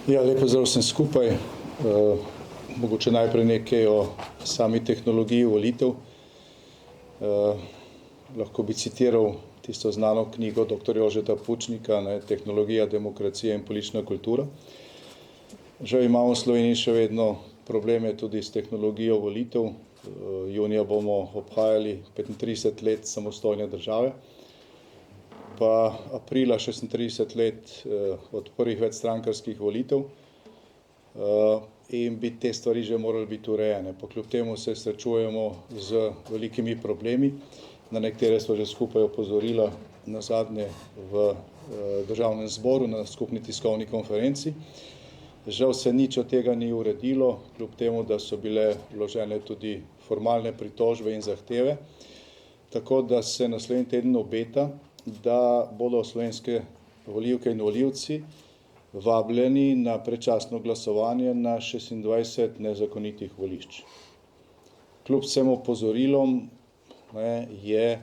Ja, lepo zdrav vsem skupaj. Mogoče najprej nekaj o sami tehnologiji volitev. Lahko bi citiral tisto znano knjigo dr. Jožeta Pučnika, Tehnologija, demokracija in politična kultura. Žal imamo v Sloveniji še vedno probleme tudi s tehnologijo volitev. Junija bomo obhajali 35 let samostojne države, pa aprila 36 let od prvih večstrankarskih volitev, in bi te stvari že morali biti urejene. Pa kljub temu se srečujemo z velikimi problemi, na nekatere smo že skupaj opozorila nazadnje v Državnem zboru na skupni tiskovni konferenci. Žal se nič od tega ni uredilo, kljub temu, da so bile vložene tudi formalne pritožbe in zahteve, tako da se naslednji teden obeta, da bodo slovenske volivke in volivci vabljeni na predčasno glasovanje na 26 nezakonitih volišč. Kljub vsem opozorilom je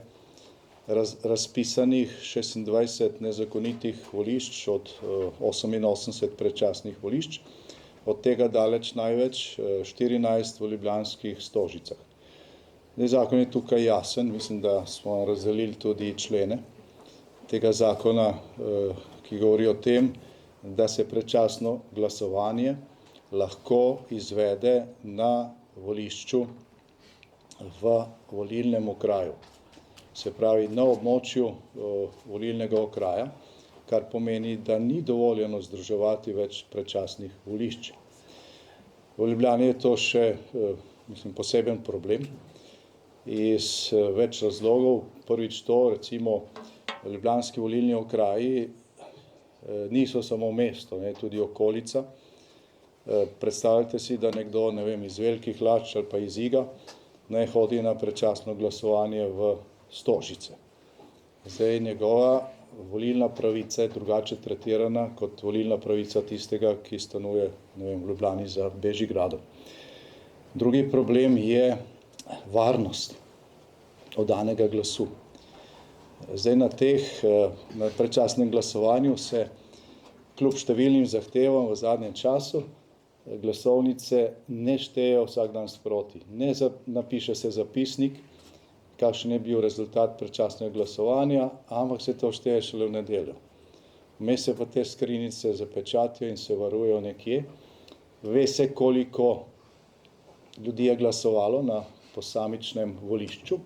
razpisanih 26 nezakonitih volišč od 88 predčasnih volišč, od tega daleč največ 14 v ljubljanskih Stožicah. Zakon je tukaj jasen, mislim, da smo razdelili tudi člene tega zakona, ki govori o tem, da se predčasno glasovanje lahko izvede na volišču v volilnem okraju. Se pravi, na območju volilnega okraja, kar pomeni, da ni dovoljeno združevati več predčasnih volišč. V Ljubljani je to še, poseben problem iz več razlogov. Prvič to, recimo, ljubljanski volilni okraji niso samo mesto, tudi okolica. Predstavljajte si, da nekdo, iz Velikih Lašč ali pa iz Iga, hodi na predčasno glasovanje v Stožice. Zdaj, njegova volilna pravica je drugače tretirana kot volilna pravica tistega, ki stanuje, v Ljubljani za Bežigradom. Drugi problem je varnost oddanega glasu. Zdaj na predčasnem glasovanju se kljub številnim zahtevam v zadnjem času glasovnice ne štejejo vsak dan sproti. Ne napiše se zapisnik, kakšen je bil rezultat predčasnega glasovanja, ampak se to šteje šele v nedeljo. Vmes se pa te skrinjice zapečatijo in se varujejo nekje. Ve se, koliko ljudi je glasovalo na posamičnem volišču.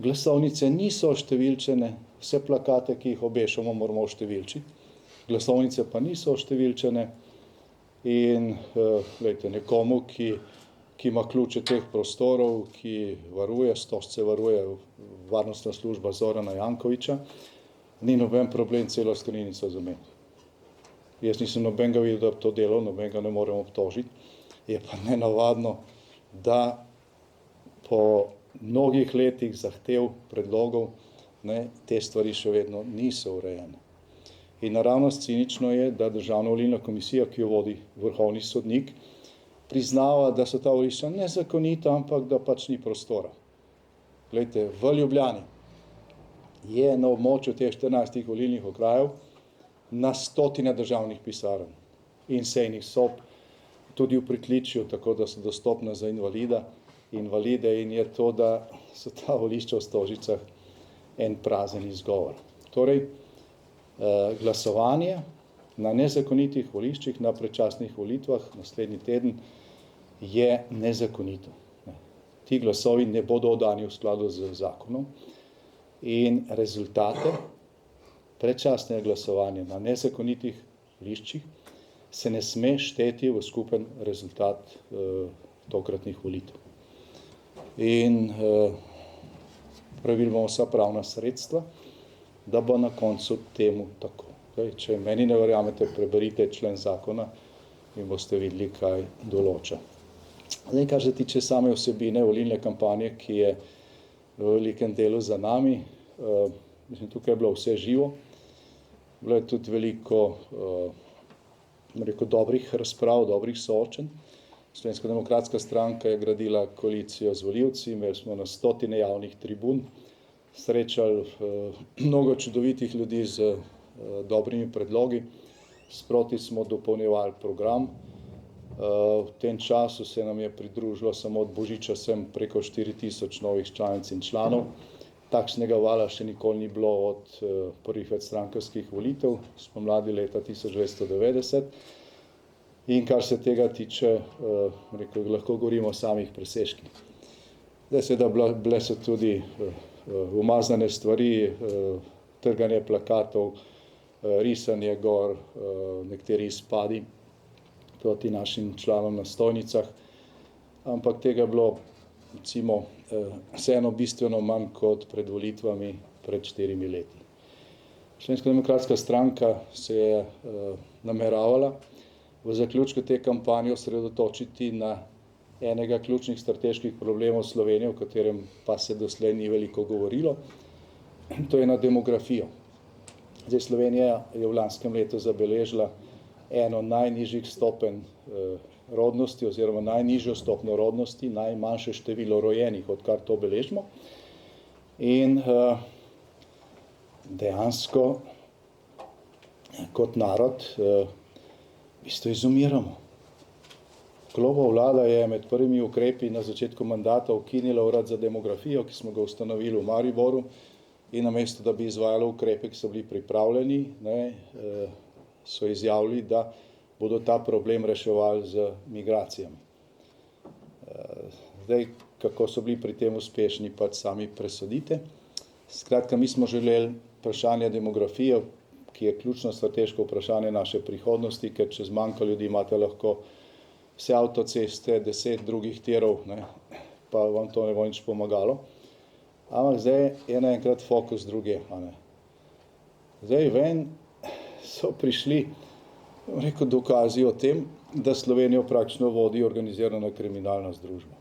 Glasovnice niso oštevilčene, vse plakate, ki jih obešamo, moramo oštevilčiti. Glasovnice pa niso oštevilčene in nekomu, ki ima ključe teh prostorov, ki varuje, Stožce varuje varnostna služba Zorana Jankovića, ni noben problem celo skrinjico zameti. Jaz nisem nobenega videl, da bi to delal, nobenega ne morem obtožiti. Je pa nenavadno, da po mnogih letih zahtev, predlogov, te stvari še vedno niso urejene. In naravnost cinično je, da Državna volilna komisija, ki jo vodi vrhovni sodnik, priznava, da so ta volišča nezakonita, ampak da pač ni prostora. Glejte, v Ljubljani je na območju teh 14 volilnih okrajev na stotine državnih pisarn in sejnih sob, tudi v pritličju, tako da so dostopna za invalide, in je to, da so ta volišča v Stožicah en prazen izgovor. Torej, glasovanje na nezakonitih voliščih, na predčasnih volitvah naslednji teden je nezakonito. Ti glasovi ne bodo oddani v skladu z zakonom in rezultate predčasnega glasovanja na nezakonitih voliščih se ne sme šteti v skupen rezultat tokratnih volitev. In pravili bomo vsa pravna sredstva, da bo na koncu temu tako. Če meni ne verjamete, preberite člen zakona in boste videli, kaj določa. Zdaj, kar se tiče same vsebine volilne kampanje, ki je v velikem delu za nami, tukaj je bilo vse živo. Bilo je tudi veliko dobrih razprav, dobrih soočenj. Slovenska demokratska stranka je gradila koalicijo z volivci, imeli smo na stotine javnih tribun, srečali mnogo čudovitih ljudi z dobrimi predlogi. sproti smo dopolnjevali program. V tem času se nam je pridružilo samo od božiča sem preko 4000 novih članic in članov. Takšnega vala še nikoli ni bilo od prvih večstrankarskih volitev, spomladi leta 1990. In kar se tega tiče, lahko govorimo o samih presežkih. Zdaj seveda bile so tudi umazane stvari, trganje plakatov, risanje gor, nekateri izpadi proti našim članom na stojnicah, ampak tega je bilo, recimo, vseeno bistveno manj kot pred volitvami pred 4 leti. Slovenska demokratska stranka se je nameravala v zaključku te kampanje osredotočiti na enega ključnih strateških problemov Slovenije, o katerem pa se doslej ni veliko govorilo, to je na demografijo. Zdaj, Slovenija je v lanskem letu zabeležila eno najnižjih stopenj rodnosti oziroma najnižjo stopnjo rodnosti, najmanjše število rojenih, odkar to beležimo. In dejansko kot narod v bistvu izumiramo. Golobova vlada je med prvimi ukrepi na začetku mandata ukinila urad za demografijo, ki smo ga ustanovili v Mariboru, in namesto da bi izvajala ukrepe, ki so bili pripravljeni, so izjavili, da bodo ta problem reševali z migracijami. Zdaj, kako so bili pri tem uspešni, pač sami presodite. Skratka, mi smo želeli vprašanje demografije, ki je ključno strateško vprašanje naše prihodnosti, ker če zmanjka ljudi, imate lahko vse avtoceste, 10 drugih tirov, pa vam to ne bo nič pomagalo. Ampak zdaj je naenkrat fokus druge. Zdaj ven so prišli, dokazi o tem, da Slovenijo praktično vodi organizirana kriminalna združba.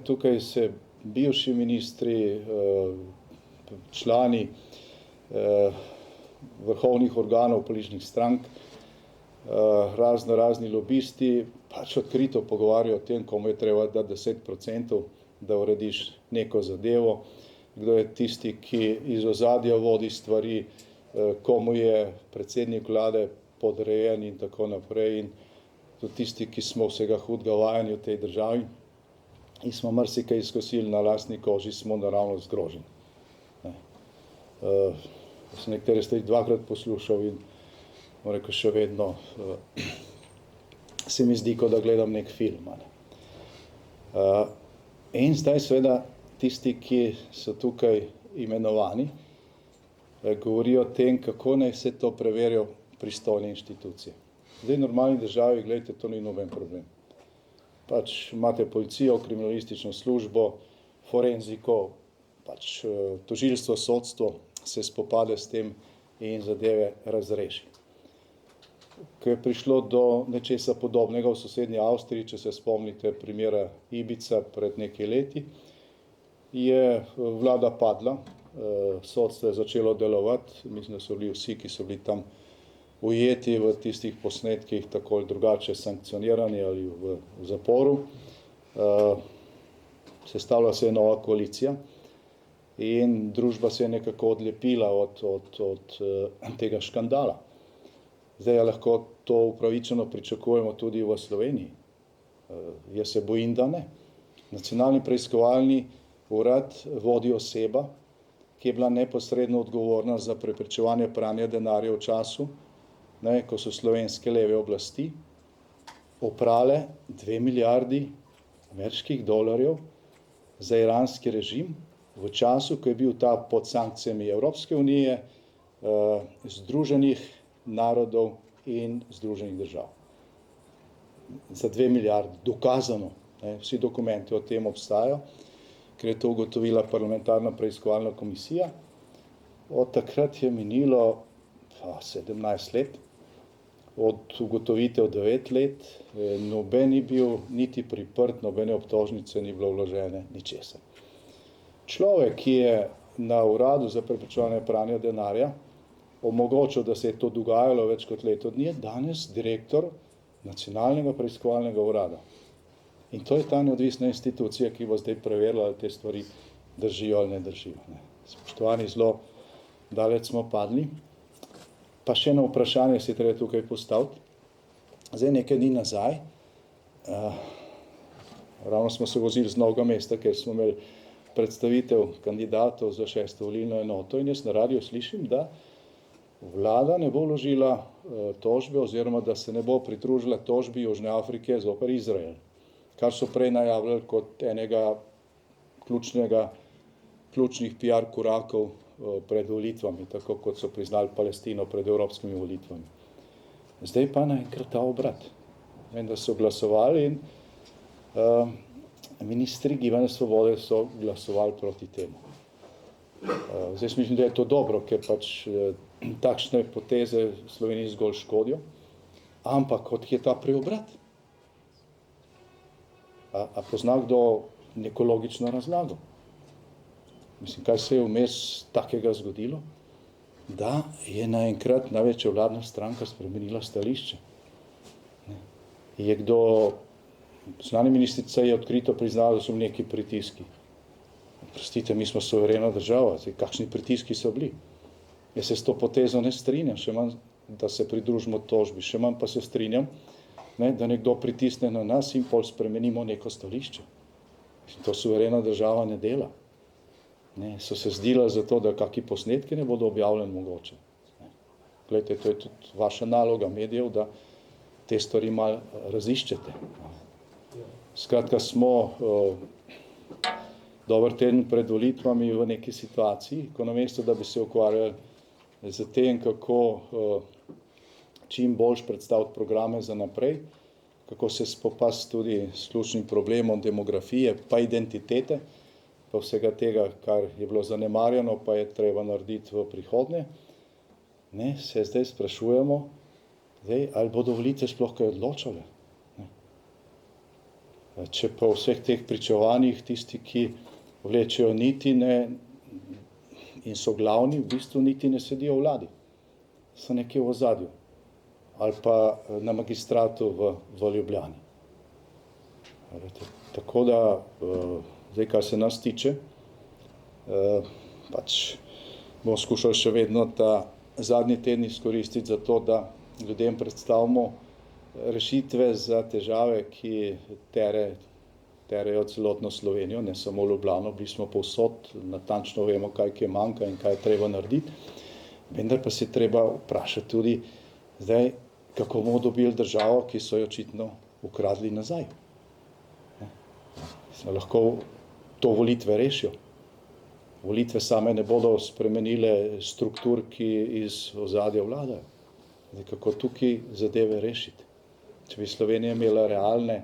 Tukaj se bivši ministri, člani vrhovnih organov političnih strank, razni lobisti pač odkrito pogovarjajo o tem, komu je treba dati 10%, da urediš neko zadevo, kdo je tisti, ki iz ozadja vodi stvari, komu je predsednik vlade podrejen in tako naprej. In tudi tisti, ki smo vsega hudega vajeni v tej državi in smo marsikaj izkusili na lastni koži, smo naravno zgroženi. Sem nekatere stvari dvakrat poslušal in še vedno se mi zdi, kot da gledam nek film. In zdaj seveda tisti, ki so tukaj imenovani, govorijo o tem, kako naj se to preverijo pristojne inštitucije. Zdaj, v normalni državi, gledajte, to ni noben problem. Pač imate policijo, kriminalistično službo, forenziko, pač tožilstvo, sodstvo se spopade s tem in zadeve razreši. Ko je prišlo do nečesa podobnega v sosednji Avstriji, če se spomnite primera Ibiza pred nekaj leti, je vlada padla, sodstvo je začelo delovati, mislim, da so bili vsi, ki so bili tam ujeti v tistih posnetkih, tako ali drugače sankcionirani ali v zaporu. Sestavila se je nova koalicija in družba se je nekako odlepila od tega škandala. Zdaj lahko to upravičeno pričakujemo tudi v Sloveniji. Jaz se bojim, da ne. Nacionalni preiskovalni urad vodi oseba, ki je bila neposredno odgovorna za preprečevanje pranja denarja v času, ko so slovenske leve oblasti oprale 2 milijardi ameriških dolarjev za iranski režim v času, ko je bil ta pod sankcijami Evropske unije, Združenih narodov in Združenih držav. Za 2 milijardi, dokazano. Vsi dokumenti o tem obstajajo, ker je to ugotovila parlamentarna preiskovalna komisija. Od takrat je minilo 17 let, od ugotovitev 9 let, noben ni bil niti priprt, nobene obtožnice ni bilo vložene, ničesar. Človek, ki je na uradu za preprečevanje pranja denarja omogočil, da se je to dogajalo več kot leto dni, je danes direktor Nacionalnega preiskovalnega urada. In to je ta neodvisna institucija, ki bo zdaj preverila, ali te stvari držijo ali ne držijo. Spoštovani, zelo daleč smo padli. Pa še eno vprašanje si treba tukaj postaviti. Zdaj nekaj dni nazaj, ravno smo se vozili z Novega mesta, ker smo imeli predstavitev kandidatov za 6. volilno enoto in jaz na radiju slišim, da vlada ne bo vložila tožbe oziroma da se ne bo pridružila tožbi Južne Afrike zoper Izrael, kar so prej najavljali kot enega ključnih PR korakov pred volitvami, tako kot so priznali Palestino pred evropskimi volitvami. Zdaj pa naenkrat ta obrat. Vem, da so glasovali in ministri Gibanja Svobode so glasovali proti temu. Zdaj mislim, da je to dobro, ker pač takšne poteze Sloveniji zgolj škodijo, ampak odkje je ta preobrat? A pozna kdo neko logično razlago? Mislim, kaj se je vmes takega zgodilo, da je naenkrat največja vladna stranka spremenila stališče. Je kdo, znana ministrica je odkrito priznala, da so neki pritiski. Prostite, mi smo suverena država, zdaj, kakšni pritiski so bili? Jaz se s to potezo ne strinjam, še manj, da se pridružimo tožbi, še manj pa se strinjam, da nekdo pritisne na nas in pol spremenimo neko stališče. To suverena država ne dela. So se zdila zato, da kakšni posnetki ne bodo objavljeni mogoče. Glejte, to je tudi vaša naloga medijev, da te stvari malo raziščete. Skratka, smo dober teden pred volitvami v neki situaciji, ko namesto, da bi se ukvarjali z tem, kako čim boljš predstaviti programe za naprej, kako se spopasti tudi s ključnim problemom demografije, pa identitete, pa vsega tega, kar je bilo zanemarjeno, pa je treba narediti v prihodnje, se zdaj sprašujemo, ali bodo volitve sploh kaj odločale. Če pa v vseh teh pričevanjih tisti, ki vlečejo niti in so glavni, v bistvu niti ne sedijo v vladi, so nekje v ozadju ali pa na magistratu v Ljubljani. Tako da, zdaj, kar se nas tiče, pač bomo skušali še vedno ta zadnji teden izkoristiti za to, da ljudem predstavimo rešitve za težave, ki terejo celotno Slovenijo, ne samo Ljubljano, bili smo povsod, natančno vemo, kaj je manjka in kaj je treba narediti, vendar pa se treba vprašati tudi zdaj, kako bomo dobili državo, ki so jo očitno ukradli nazaj. Lahko to volitve rešijo. Volitve same ne bodo spremenile struktur, ki iz ozadja vladajo. Kako tukaj zadeve rešiti? Če bi Slovenija imela realne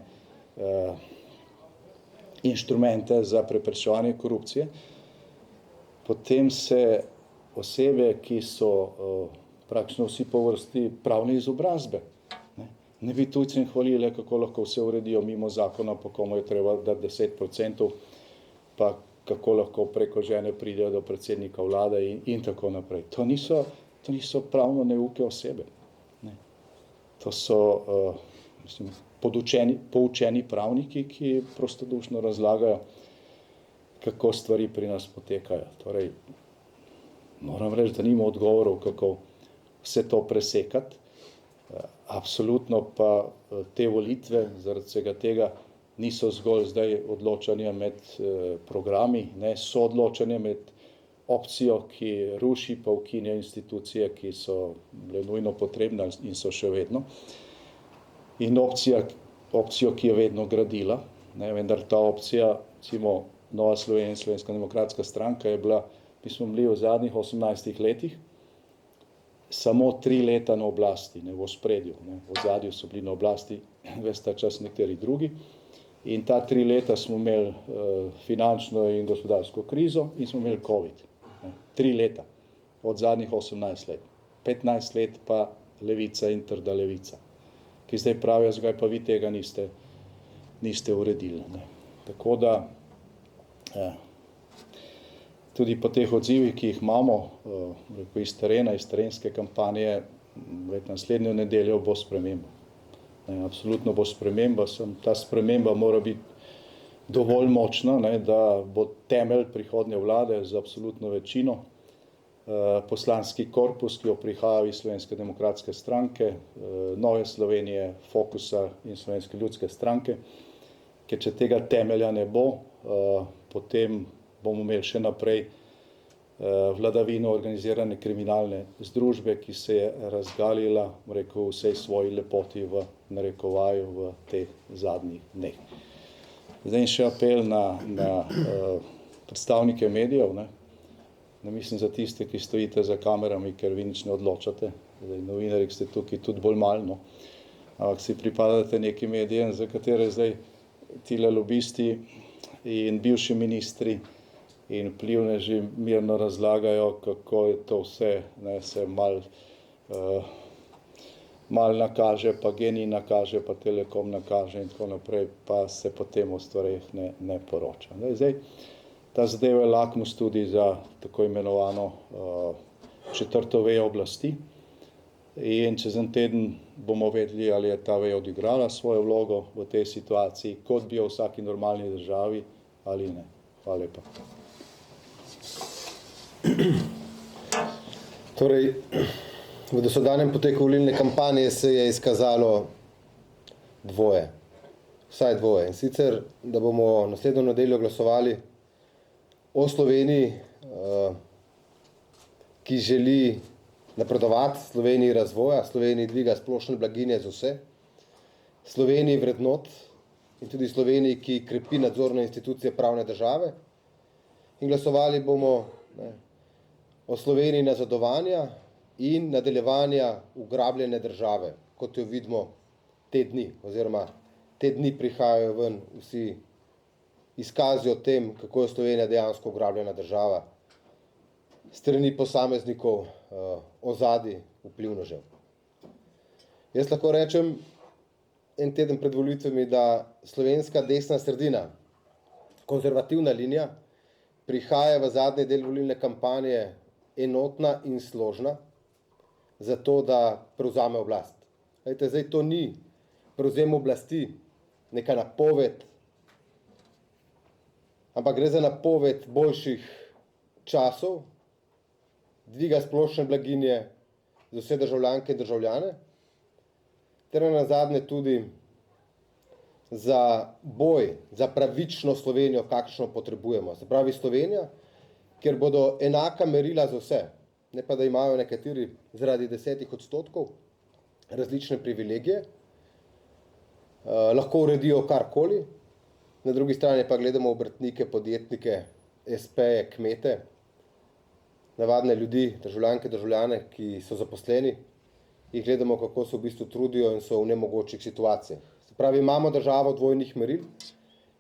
inštrumente za preprečevanje korupcije, potem se osebe, ki so praktično vsi po vrsti pravne izobrazbe, ne bi tujcem hvalile, kako lahko vse uredijo mimo zakona, pa komu je treba dati 10%, pa kako lahko preko žene pridejo do predsednika vlade in tako naprej. To niso pravno neuke osebe. To so poučeni pravniki, ki prostodušno razlagajo, kako stvari pri nas potekajo. Torej, moram reči, da nima odgovorov, kako vse to presekati. Absolutno pa te volitve zaradi vsega tega niso zgolj zdaj odločanje med programi, so odločanje med opcijo, ki ruši pa ukinja institucije, ki so bile nujno potrebne in so še vedno, in opcijo, ki je vedno gradila, vendar ta opcija, recimo Nova Slovenija in Slovenska demokratska stranka, je bila, mi smo bili v zadnjih 18 letih samo 3 leta na oblasti, v ospredju, v ozadju so bili na oblasti ves ta čas nekateri drugi, in ta 3 leta smo imeli finančno in gospodarsko krizo in smo imeli COVID. 3 leta od zadnjih 18 let. 15 let pa levica in trda levica, ki zdaj pravijo, zakaj pa vi tega niste uredili. Tako da tudi po teh odzivih, ki jih imamo iz terena, iz terenske kampanje, naslednjo nedeljo bo sprememba. Absolutno bo sprememba, ta sprememba mora biti dovolj močna, da bo temelj prihodnje vlade z absolutno večino poslanski korpus, ki jo prihaja iz Slovenske demokratske stranke, Nove Slovenije, Fokusa in Slovenske ljudske stranke, ker če tega temelja ne bo, potem bomo imeli še naprej vladavino organizirane kriminalne združbe, ki se je razgalila, rekel, vsej svoji lepoti v narekovaju v teh zadnjih dneh. Zdaj še apel na predstavnike medijev, ne mislim za tiste, ki stojite za kamerami, ker vi nič ne odločate. Zdaj, novinarji ste tukaj tudi bolj malo, ampak si pripadate nekim medijem, za katere zdaj tile lobisti in bivši ministri in vplivneži mirno razlagajo, kako je to vse, se malo nakaže, pa GEN-I nakaže, pa Telekom nakaže in tako naprej, pa se potem o stvareh ne poroča. Zdaj, ta zadeva je lakmus tudi za tako imenovano četrto vejo oblasti in čez en teden bomo vedeli, ali je ta veja odigrala svojo vlogo v tej situaciji, kot bi jo v vsaki normalni državi ali ne. Hvala lepa. Torej, v dosedanjem poteku volilne kampanje se je izkazalo dvoje, vsaj dvoje. In sicer, da bomo naslednjo nedeljo glasovali o Sloveniji, ki želi napredovati, Sloveniji razvoja, Sloveniji dviga splošne blaginje za vse, Sloveniji vrednot in tudi Sloveniji, ki krepi nadzorne institucije pravne države. In glasovali bomo o Sloveniji nazadovanja in nadaljevanja ugrabljene države, kot jo vidimo te dni, oziroma te dni prihajajo ven vsi izkazi o tem, kako je Slovenija dejansko ugrabljena država, strani posameznikov, ozadij, vplivnežev. Jaz lahko rečem en teden pred volitvami, da slovenska desna sredina, konzervativna linija, prihaja v zadnji del volilne kampanje enotna in složna, zato da prevzame oblast. Zdaj to ni prevzem oblasti, neka napoved, ampak gre za napoved boljših časov, dviga splošne blaginje za vse državljanke in državljane, ter nazadnje tudi za boj, za pravično Slovenijo, kakšno potrebujemo. Se pravi Slovenija, kjer bodo enaka merila za vse, ne pa da imajo nekateri zaradi 10% različne privilegije, lahko uredijo karkoli, na drugi strani pa gledamo obrtnike, podjetnike, espeje, kmete, navadne ljudi, državljanke, državljane, ki so zaposleni, jih gledamo, kako se v bistvu trudijo in so v nemogočih situacijah. Se pravi, imamo državo dvojnih meril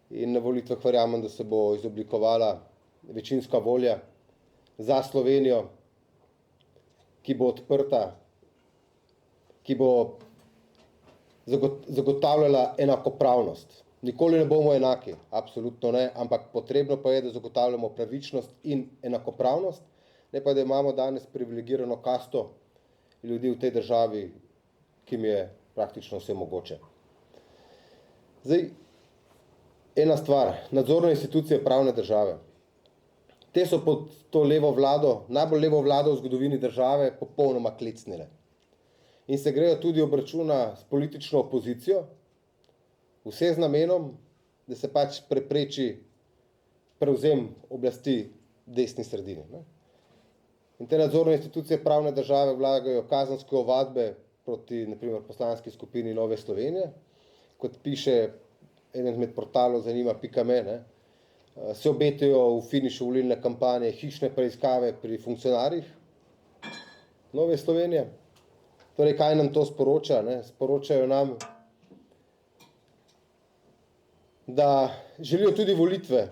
in na volitvah verjamem, da se bo izoblikovala večinska volja za Slovenijo, ki bo odprta, ki bo zagotavljala enakopravnost. Nikoli ne bomo enaki, absolutno ne, ampak potrebno pa je, da zagotavljamo pravičnost in enakopravnost, ne pa da imamo danes privilegirano kasto ljudi v tej državi, ki mi je praktično vse mogoče. Zdaj, ena stvar, nadzorne institucije pravne države. Te so pod to levo vlado, najbolj levo vlado v zgodovini države, popolnoma klecnile. In se grejo tudi obračuna s politično opozicijo, vse z namenom, da se pač prepreči prevzem oblasti desni sredini. In te nadzorne institucije pravne države vlagajo kazenske ovadbe proti, na primer, poslanski skupini Nove Slovenije, kot piše eden med portalov zanima.me, se obetajo v finišu volilne kampanje hišne preiskave pri funkcionarjih Nove Slovenije. Torej, kaj nam to sporoča? Sporočajo nam, da želijo tudi volitve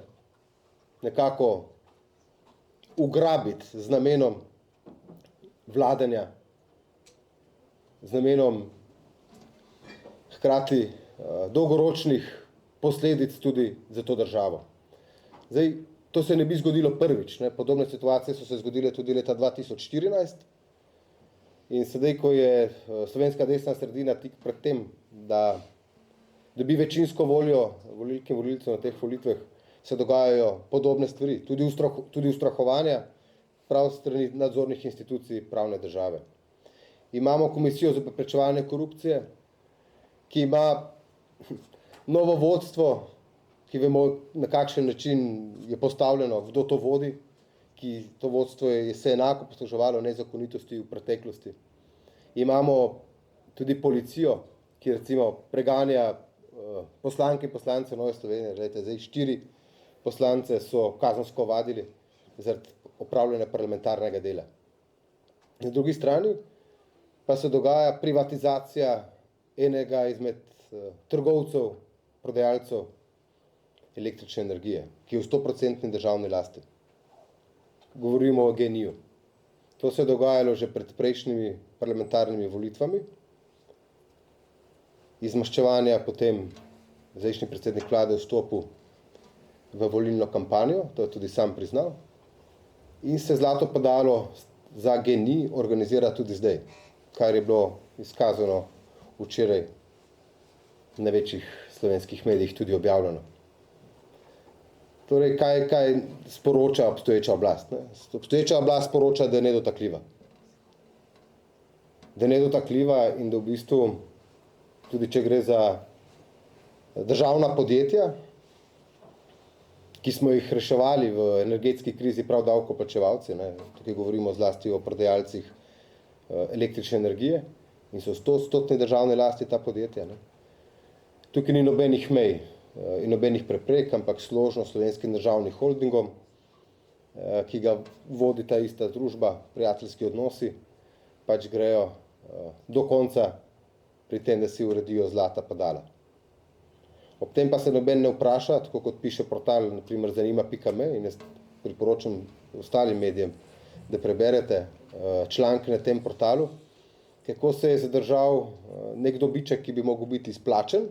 nekako ugrabiti z namenom vladanja, z namenom hkrati dolgoročnih posledic tudi za to državo. Zdaj, to se ne bi zgodilo prvič. Podobne situacije so se zgodile tudi leta 2014 in sedaj, ko je slovenska desna sredina tik pred tem, da dobi večinsko voljo volilk in volilcev na teh volitvah, se dogajajo podobne stvari, tudi ustrahovanja, prav strani nadzornih institucij pravne države. Imamo komisijo za preprečevanje korupcije, ki ima novo vodstvo, ki vemo, na kakšen način je postavljeno, kdo to vodi, ki to vodstvo je se enako posluževalo nezakonitosti v preteklosti. Imamo tudi policijo, ki recimo preganja poslanke in poslance Nove Slovenije. Glejte, zdaj 4 poslance so kazensko ovadili zaradi opravljanja parlamentarnega dela. Na drugi strani pa se dogaja privatizacija enega izmed trgovcev, prodajalcev električne energije, ki je v 100% državni lasti. Govorimo o GEN-I-ju. To se je dogajalo že pred prejšnjimi parlamentarnimi volitvami. Iz maščevanja potem zdajšnji predsednik vlade vstopil v volilno kampanjo, to je tudi sam priznal, in se zlato padalo za GEN-I organizira tudi zdaj, kar je bilo izkazano včeraj v največjih slovenskih medijih tudi objavljeno. Torej, kaj sporoča obstoječa oblast? Ne? Obstoječa oblast sporoča, da je nedotakljiva. Da je nedotakljiva in da v bistvu, tudi če gre za državna podjetja, ki smo jih reševali v energetski krizi prav davkoplačevalci, ne? Tukaj govorimo zlasti o prodajalcih električne energije in so v 100% državne lasti ta podjetja. Ne? Tukaj ni nobenih mej in nobenih preprek, ampak složno slovenskim državnim holdingom, ki ga vodi ta ista družba, prijateljski odnosi, pač grejo do konca pri tem, da si uredijo zlata padala. Ob tem pa se noben ne vpraša, tako kot piše portal, naprimer zanima.me, in jaz priporočam ostalim medijem, da preberete članke na tem portalu, kako se je zadržal nek dobiček, ki bi mogel biti izplačen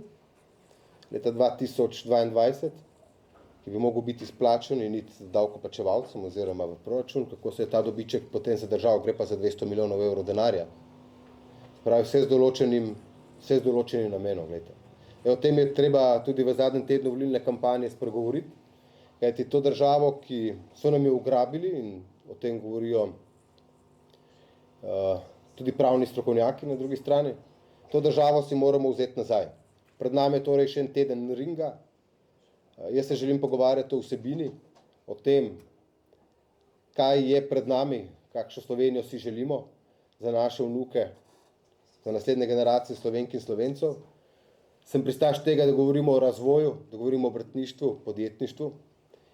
leta 2022, ki bi mogel biti izplačen in iti davkoplačevalcem oziroma v proračun, kako se je ta dobiček potem zadržal, gre pa za 200 milijonov evrov denarja. Pravi, vse z določenim namenom. O tem je treba tudi v zadnjem tednu volilne kampanje spregovoriti, kajti to državo, ki so nam jo ugrabili, in o tem govorijo tudi pravni strokovnjaki na drugi strani, to državo si moramo vzeti nazaj. Pred nami je torej še en teden ringa. Jaz se želim pogovarjati o vsebini, o tem, kaj je pred nami, kakšno Slovenijo si želimo za naše vnuke, za naslednje generacije Slovenk in Slovencev. Sem pristaš tega, da govorimo o razvoju, da govorimo o obrtništvu, podjetništvu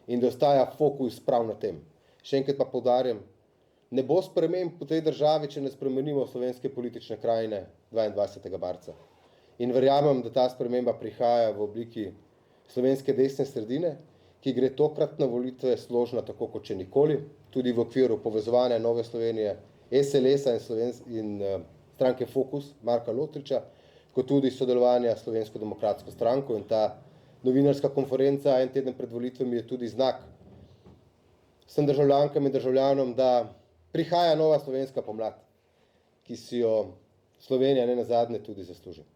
in da ostaja fokus prav na tem. Še enkrat pa poudarjam, ne bo sprememb po tej državi, če ne spremenimo slovenske politične krajine 22. marca. In verjamem, da ta sprememba prihaja v obliki slovenske desne sredine, ki gre tokrat na volitve složna tako kot še nikoli, tudi v okviru povezovanja Nove Slovenije, SLS-a in stranke Fokus Marka Lotriča, kot tudi sodelovanja Slovensko demokratsko stranko, in ta novinarska konferenca en teden pred volitvami je tudi znak vsem državljankam in državljanom, da prihaja nova slovenska pomlad, ki si jo Slovenija nenazadnje tudi zasluži.